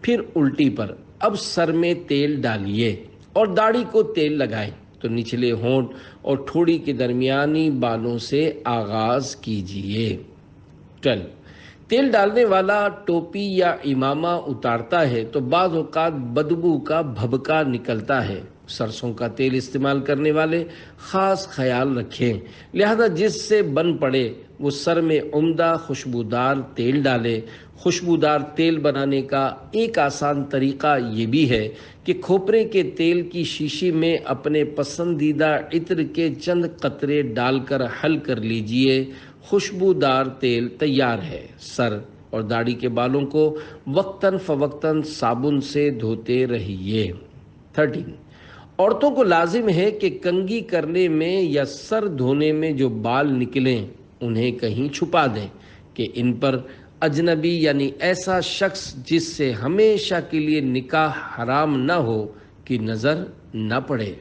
پھر الٹی پر۔ اب سر میں تیل ڈالیے اور داڑھی کو تیل لگائیں تو نچلے ہونٹ اور ٹھوڑی کے درمیانی بالوں سے آغاز کیجیے۔ 12 تیل ڈالنے والا ٹوپی یا امامہ اتارتا ہے تو بعض اوقات بدبو کا بھبکا نکلتا ہے۔ سرسوں کا تیل استعمال کرنے والے خاص خیال رکھیں، لہذا جس سے بن پڑے وہ سر میں عمدہ خوشبودار تیل ڈالے۔ خوشبودار تیل بنانے کا ایک آسان طریقہ یہ بھی ہے کہ کھوپرے کے تیل کی شیشی میں اپنے پسندیدہ عطر کے چند قطرے ڈال کر حل کر لیجئے، خوشبودار تیل تیار ہے۔ سر اور داڑھی کے بالوں کو وقتاً فوقتاً صابن سے دھوتے رہیے۔ 13 عورتوں کو لازم ہے کہ کنگھی کرنے میں یا سر دھونے میں جو بال نکلیں انہیں کہیں چھپا دیں کہ ان پر اجنبی یعنی ایسا شخص جس سے ہمیشہ کے لیے نکاح حرام نہ ہو کی نظر نہ پڑے۔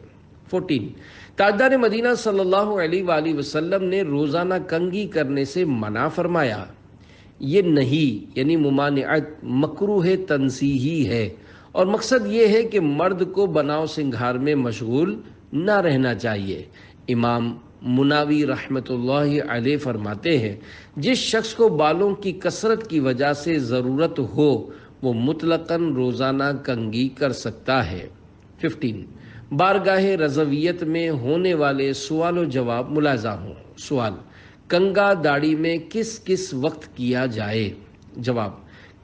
14 تاجدار مدینہ صلی اللہ علیہ وآلہ وسلم نے روزانہ کنگھی کرنے سے منع فرمایا۔ یہ نہیں یعنی ممانعت مکروہ تنزیہی ہے، اور مقصد یہ ہے کہ مرد کو بناؤ سنگھار میں مشغول نہ رہنا چاہیے۔ امام مناوی رحمۃ اللہ علیہ فرماتے ہیں، جس شخص کو بالوں کی کثرت کی وجہ سے ضرورت ہو وہ مطلقاً روزانہ کنگھی کر سکتا ہے۔ 15 بارگاہ رضویت میں ہونے والے سوال و جواب ملاحظہ ہوں۔ سوال: کنگا داڑھی میں کس کس وقت کیا جائے؟ جواب: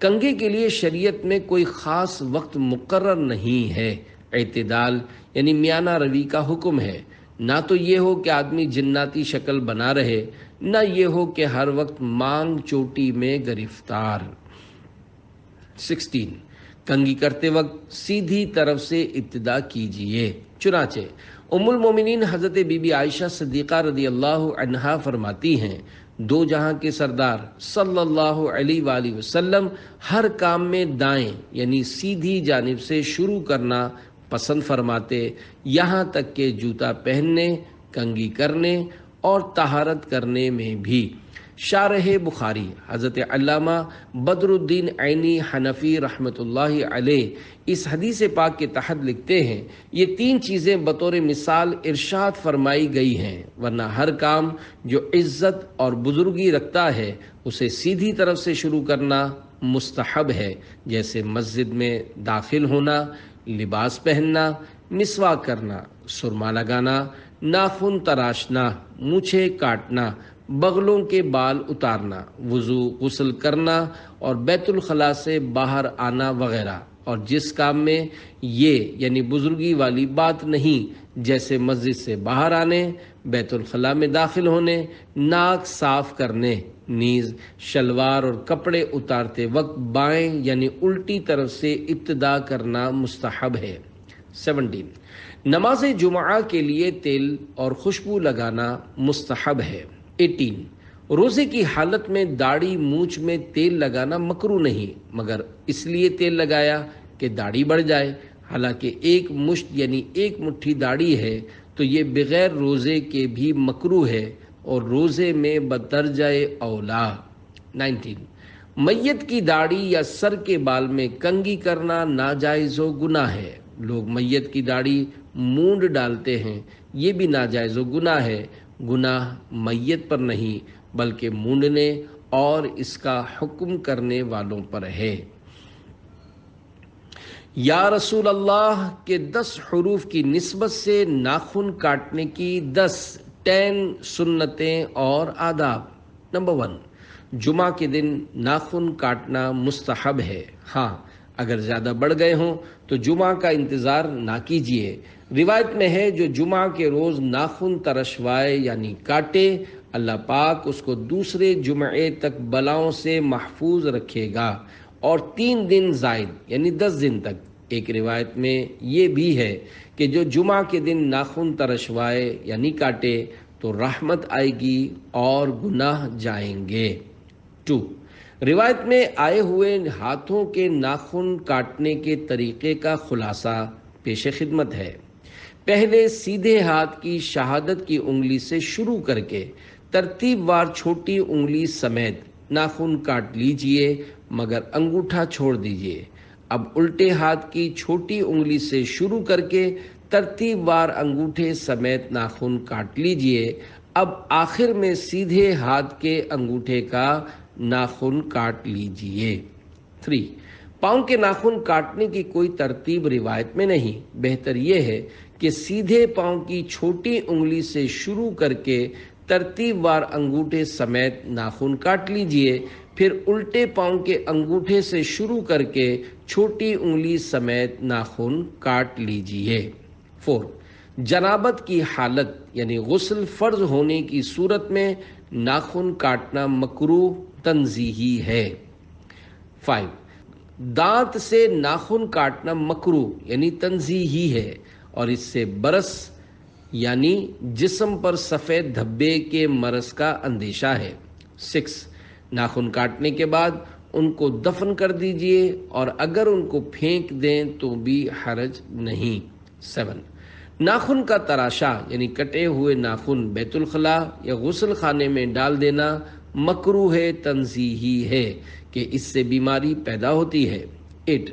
کنگھے کے لیے شریعت میں کوئی خاص وقت مقرر نہیں ہے۔ اعتدال یعنی میانہ روی کا حکم ہے، نہ تو یہ ہو کہ آدمی جناتی شکل بنا رہے، نہ یہ ہو کہ ہر وقت مانگ چوٹی میں گرفتار۔ 16 کنگھی کرتے وقت سیدھی طرف سے ابتدا کیجیے، چنانچہ ام المومنین حضرت بی بی عائشہ صدیقہ رضی اللہ عنہا فرماتی ہیں، دو جہاں کے سردار صلی اللہ علیہ وآلہ وسلم ہر کام میں دائیں یعنی سیدھی جانب سے شروع کرنا پسند فرماتے، یہاں تک کہ جوتا پہننے، کنگھی کرنے اور طہارت کرنے میں بھی۔ شارح بخاری حضرت علامہ بدر الدین عینی حنفی رحمۃ اللہ علیہ اس حدیث پاک کے تحت لکھتے ہیں، یہ تین چیزیں بطور مثال ارشاد فرمائی گئی ہیں، ورنہ ہر کام جو عزت اور بزرگی رکھتا ہے اسے سیدھی طرف سے شروع کرنا مستحب ہے، جیسے مسجد میں داخل ہونا، لباس پہننا، مسواک کرنا، سرما لگانا، ناخن تراشنا، مونچھیں کاٹنا، بغلوں کے بال اتارنا، وضو غسل کرنا اور بیت الخلاء سے باہر آنا وغیرہ، اور جس کام میں یہ یعنی بزرگی والی بات نہیں، جیسے مسجد سے باہر آنے، بیت الخلاء میں داخل ہونے، ناک صاف کرنے، نیز شلوار اور کپڑے اتارتے وقت بائیں یعنی الٹی طرف سے ابتدا کرنا مستحب ہے۔ 17 نماز جمعہ کے لیے تیل اور خوشبو لگانا مستحب ہے۔ 18 روزے کی حالت میں داڑھی مونچھ میں تیل لگانا مکروہ نہیں، مگر اس لیے تیل لگایا کہ داڑھی بڑھ جائے، حالانکہ ایک مشت یعنی ایک مٹھی داڑھی ہے تو یہ بغیر روزے کے بھی مکروہ ہے اور روزے میں بدرجہ اولا۔ 19 میت کی داڑھی یا سر کے بال میں کنگھی کرنا ناجائز و گناہ ہے۔ لوگ میت کی داڑھی مونڈ ڈالتے ہیں، یہ بھی ناجائز و گناہ ہے۔ گناہ میت پر نہیں بلکہ مونڈنے اور اس کا حکم کرنے والوں پر ہے۔ یا رسول اللہ کے 10 حروف کی نسبت سے ناخن کاٹنے کی 10 سنتیں اور آداب۔ نمبر 1، جمعہ کے دن ناخن کاٹنا مستحب ہے۔ ہاں، اگر زیادہ بڑھ گئے ہوں تو جمعہ کا انتظار نہ کیجیے۔ روایت میں ہے جو جمعہ کے روز ناخن ترشوائے یعنی کاٹے، اللہ پاک اس کو دوسرے جمعے تک بلاؤں سے محفوظ رکھے گا، اور 3 دن زائد یعنی 10 دن تک۔ ایک روایت میں یہ بھی ہے کہ جو جمعہ کے دن ناخن ترشوائے یعنی کاٹے تو رحمت آئے گی اور گناہ جائیں گے۔ 2، روایت میں آئے ہوئے ہاتھوں کے ناخن کاٹنے کے طریقے کا خلاصہ پیش خدمت ہے۔ پہلے سیدھے ہاتھ کی شہادت کی انگلی سے شروع کر کے ترتیب وار چھوٹی انگلی سمیت ناخن کاٹ لیجئے، مگر انگوٹھا چھوڑ دیجئے۔ اب الٹے ہاتھ کی چھوٹی انگلی سے شروع کر کے ترتیب وار انگوٹھے سمیت ناخن کاٹ لیجئے۔ اب آخر میں سیدھے ہاتھ کے انگوٹھے کا ناخن کاٹ لیجئے۔ 3، پاؤں کے ناخن کاٹنے کی کوئی ترتیب روایت میں نہیں۔ بہتر یہ ہے کہ سیدھے پاؤں کی چھوٹی انگلی سے شروع کر کے ترتیب وار انگوٹھے سمیت ناخن کاٹ لیجئے، پھر الٹے پاؤں کے انگوٹھے سے شروع کر کے چھوٹی انگلی سمیت ناخن کاٹ لیجئے۔ 4، جنابت کی حالت یعنی غسل فرض ہونے کی صورت میں ناخن کاٹنا مکروہ تنزیہی ہے۔ 5، دانت سے ناخن کاٹنا مکروہ یعنی تنزیہی ہے، اور اس سے برس یعنی جسم پر سفید دھبے کے مرض کا اندیشہ ہے۔ 6، ناخن کاٹنے کے بعد ان کو دفن کر دیجئے، اور اگر ان کو پھینک دیں تو بھی حرج نہیں۔ 7، ناخن کا تراشا یعنی کٹے ہوئے ناخن بیت الخلا یا غسل خانے میں ڈال دینا مکروہ تنزیہی ہے کہ اس سے بیماری پیدا ہوتی ہے۔ 8،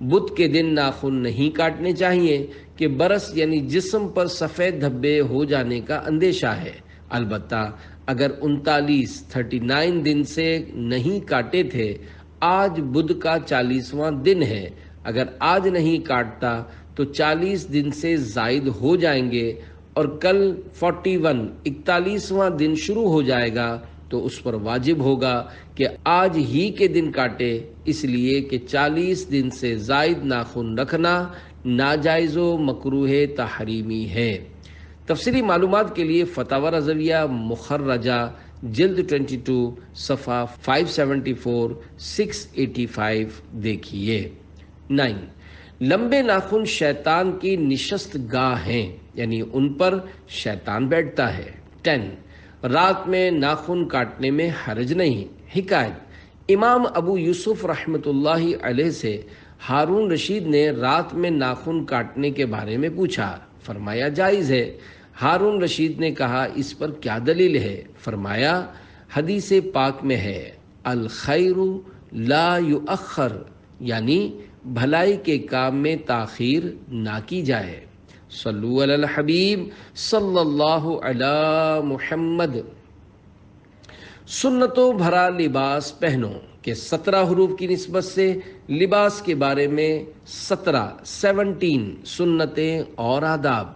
بدھ کے دن ناخن نہیں کاٹنے چاہیے کہ برس یعنی جسم پر سفید دھبے ہو جانے کا اندیشہ ہے۔ البتہ اگر 39 دن سے نہیں کاٹے تھے، آج بدھ کا 40واں دن ہے، اگر آج نہیں کاٹتا تو 40 دن سے زائد ہو جائیں گے، اور کل 41واں دن شروع ہو جائے گا تو اس پر واجب ہوگا کہ آج ہی کے دن کاٹے، اس لیے کہ 40 دن سے زائد ناخن رکھنا ناجائز و مکروہ تحریمی ہے۔ تفصیلی معلومات کے لیے فتاوی رضویہ مخرجہ جلد 22 صفحہ 574 685 دیکھیے۔ 9، لمبے ناخن شیطان کی نشست گاہ ہیں، یعنی ان پر شیطان بیٹھتا ہے۔ 10، رات میں ناخن کاٹنے میں حرج نہیں۔ حکایت، امام ابو یوسف رحمۃ اللہ علیہ سے ہارون رشید نے رات میں ناخن کاٹنے کے بارے میں پوچھا، فرمایا جائز ہے۔ ہارون رشید نے کہا اس پر کیا دلیل ہے؟ فرمایا حدیث پاک میں ہے الخیر لا یؤخر، یعنی بھلائی کے کام میں تاخیر نہ کی جائے۔ صلو علی الحبیب صلی اللہ علی محمد۔ سنتوں بھرا لباس پہنو کہ 17 حروف کی نسبت سے لباس کے بارے میں 17 سنتیں اور آداب۔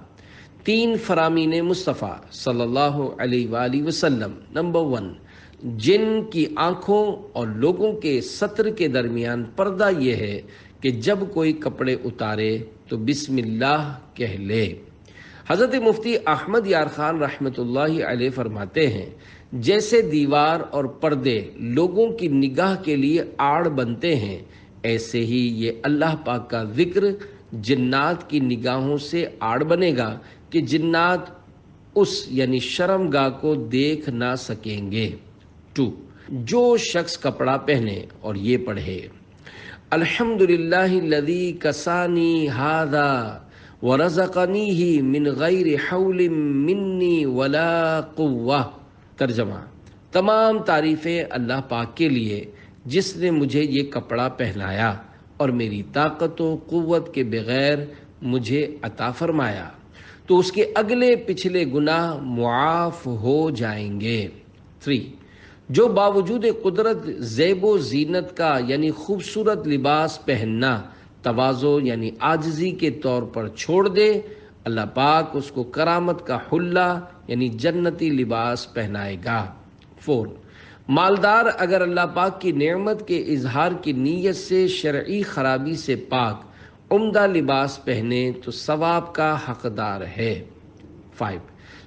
3 فرامین مصطفیٰ صلی اللہ علیہ وآلہ وسلم۔ نمبر 1، جن کی آنکھوں اور لوگوں کے ستر کے درمیان پردہ یہ ہے کہ جب کوئی کپڑے اتارے تو بسم اللہ کہہ لے۔ حضرت مفتی احمد یار خان رحمۃ اللہ علیہ فرماتے ہیں، جیسے دیوار اور پردے لوگوں کی نگاہ کے لیے آڑ بنتے ہیں، ایسے ہی یہ اللہ پاک کا ذکر جنات کی نگاہوں سے آڑ بنے گا کہ جنات اس یعنی شرم گاہ کو دیکھ نہ سکیں گے۔ 2، جو شخص کپڑا پہنے اور یہ پڑھے الحمدللہ الذی کسانی ھذا ورزقنیہ من غیر حول منی ولا قوہ۔ ترجمہ، تمام تعریفیں اللہ پاک کے لیے جس نے مجھے یہ کپڑا پہنایا اور میری طاقت و قوت کے بغیر مجھے عطا فرمایا، تو اس کے اگلے پچھلے گناہ معاف ہو جائیں گے۔ 3، جو باوجود قدرت زیب و زینت کا یعنی خوبصورت لباس پہننا تواضع یعنی عاجزی کے طور پر چھوڑ دے، اللہ پاک اس کو کرامت کا حلہ یعنی جنتی لباس پہنائے گا۔ 4، مالدار اگر اللہ پاک کی نعمت کے اظہار کی نیت سے شرعی خرابی سے پاک عمدہ لباس پہنے تو ثواب کا حقدار ہے۔ 5،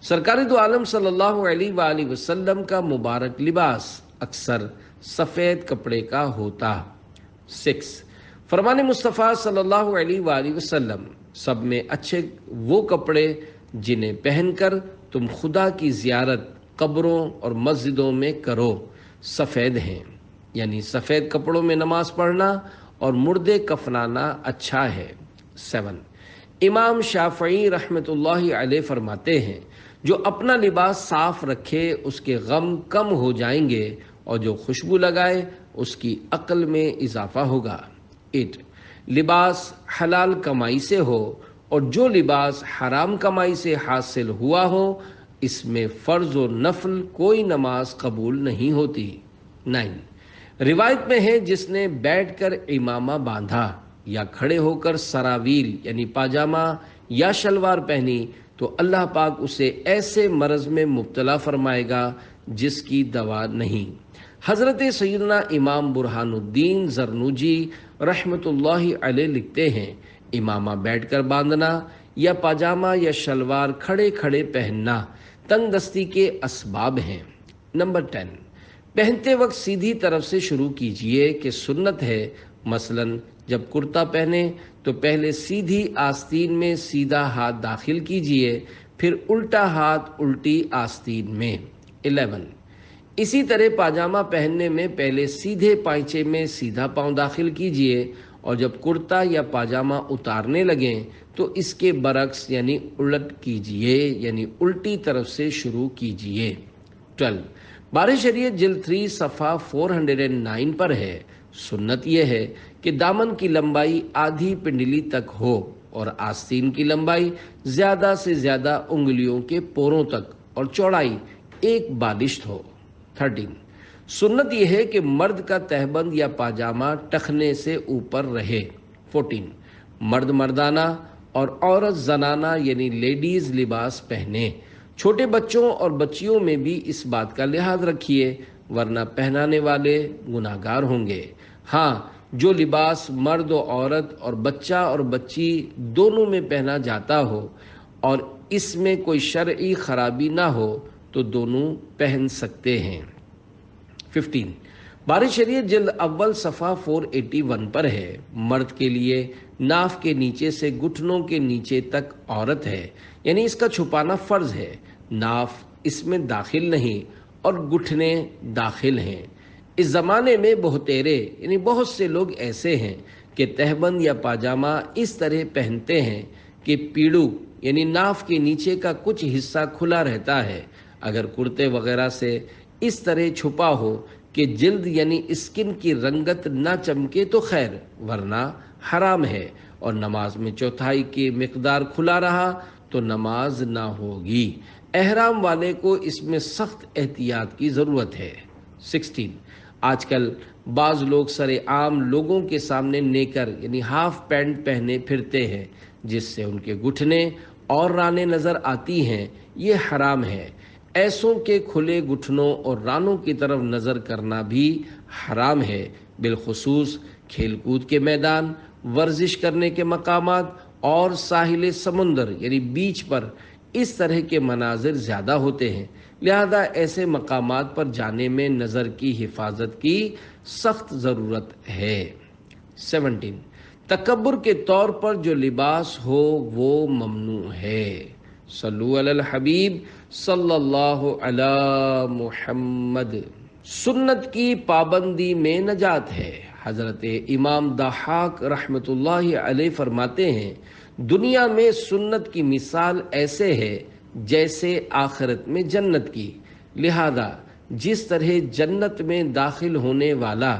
سرکار دو عالم صلی اللہ علیہ وآلہ وسلم کا مبارک لباس اکثر سفید کپڑے کا ہوتا۔ 6، فرمان مصطفیٰ صلی اللہ علیہ وآلہ وسلم سب میں اچھے وہ کپڑے جنہیں پہن کر تم خدا کی زیارت قبروں اور مسجدوں میں کرو سفید ہیں، یعنی سفید کپڑوں میں نماز پڑھنا اور مردے کفنانا اچھا ہے۔ 7، امام شافعی رحمۃ اللہ علیہ فرماتے ہیں جو اپنا لباس صاف رکھے اس کے غم کم ہو جائیں گے اور جو خوشبو لگائے اس کی عقل میں اضافہ ہوگا۔ 8، لباس حلال کمائی سے ہو اور جو لباس حرام کمائی سے حاصل ہوا ہو اس میں فرض و نفل کوئی نماز قبول نہیں ہوتی۔ 9، روایت میں ہے جس نے بیٹھ کر امامہ باندھا یا کھڑے ہو کر سراویل یعنی پاجامہ یا شلوار پہنی تو اللہ پاک اسے ایسے مرض میں مبتلا فرمائے گا جس کی دوا نہیں۔ حضرت سیدنا امام برہان الدین زرنوجی رحمۃ اللہ علیہ لکھتے ہیں امامہ بیٹھ کر باندھنا یا پاجامہ یا شلوار کھڑے کھڑے پہننا تنگ دستی کے اسباب ہیں۔ نمبر 10، پہنتے وقت سیدھی طرف سے شروع کیجئے کہ سنت ہے، مثلاً جب کرتا پہنے تو پہلے سیدھی آستین میں سیدھا ہاتھ داخل کیجئے، پھر الٹا ہاتھ الٹی آستین میں۔ 11، اسی طرح پاجامہ پہننے میں پہلے سیدھے پائچے میں سیدھا پاؤں داخل کیجئے اور جب کرتا یا پاجامہ اتارنے لگیں تو اس کے برعکس یعنی الٹ کیجئے، یعنی الٹی طرف سے شروع کیجئے۔ 12، بار شریعت جلد 3 صفحہ 409 پر ہے، سنت یہ ہے کہ دامن کی لمبائی آدھی پنڈلی تک ہو اور آستین کی لمبائی زیادہ سے زیادہ انگلیوں کے پوروں تک اور چوڑائی 1 بالشت ہو۔ 13، سنت یہ ہے کہ مرد کا تہبند یا پاجامہ ٹخنے سے اوپر رہے۔ 14، مرد مردانہ اور عورت زنانہ یعنی لیڈیز لباس پہنے۔ چھوٹے بچوں اور بچیوں میں بھی اس بات کا لحاظ رکھیے ورنہ پہنانے والے گناہگار ہوں گے۔ ہاں، جو لباس مرد و عورت اور بچہ اور بچی دونوں میں پہنا جاتا ہو اور اس میں کوئی شرعی خرابی نہ ہو تو دونوں پہن سکتے ہیں۔ 15، بار شریعت جلد اول صفحہ 481 پر ہے، مرد کے لیے ناف کے نیچے سے گھٹنوں کے نیچے تک عورت ہے، یعنی اس کا چھپانا فرض ہے، ناف اس میں داخل نہیں اور گھٹنے داخل ہیں۔ اس زمانے میں بہتیرے یعنی بہت سے لوگ ایسے ہیں کہ تہبند یا پاجامہ اس طرح پہنتے ہیں کہ پیڑو یعنی ناف کے نیچے کا کچھ حصہ کھلا رہتا ہے۔ اگر کرتے وغیرہ سے اس طرح چھپا ہو کہ جلد یعنی اسکن کی رنگت نہ چمکے تو خیر، ورنہ حرام ہے، اور نماز میں چوتھائی کی مقدار کھلا رہا تو نماز نہ ہوگی۔ احرام والے کو اس میں سخت احتیاط کی ضرورت ہے۔ 16، آج کل بعض لوگ سرے عام لوگوں کے سامنے نیکر یعنی ہاف پینٹ پہنے پھرتے ہیں جس سے ان کے گھٹنے اور رانیں نظر آتی ہیں، یہ حرام ہے۔ ایسوں کے کھلے گھٹنوں اور رانوں کی طرف نظر کرنا بھی حرام ہے، بالخصوص کھیل کود کے میدان، ورزش کرنے کے مقامات اور ساحل سمندر یعنی بیچ پر اس طرح کے مناظر زیادہ ہوتے ہیں، لہذا ایسے مقامات پر جانے میں نظر کی حفاظت کی سخت ضرورت ہے۔ 17، تکبر کے طور پر جو لباس ہو وہ ممنوع ہے۔ صلو علی الحبیب صلی اللہ علی محمد۔ سنت کی پابندی میں نجات ہے۔ حضرت امام ضحاک رحمۃ اللہ علیہ فرماتے ہیں دنیا میں سنت کی مثال ایسے ہے جیسے آخرت میں جنت کی، لہذا جس طرح جنت میں داخل ہونے والا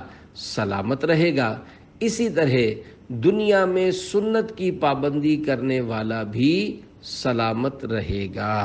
سلامت رہے گا اسی طرح دنیا میں سنت کی پابندی کرنے والا بھی سلامت رہے گا۔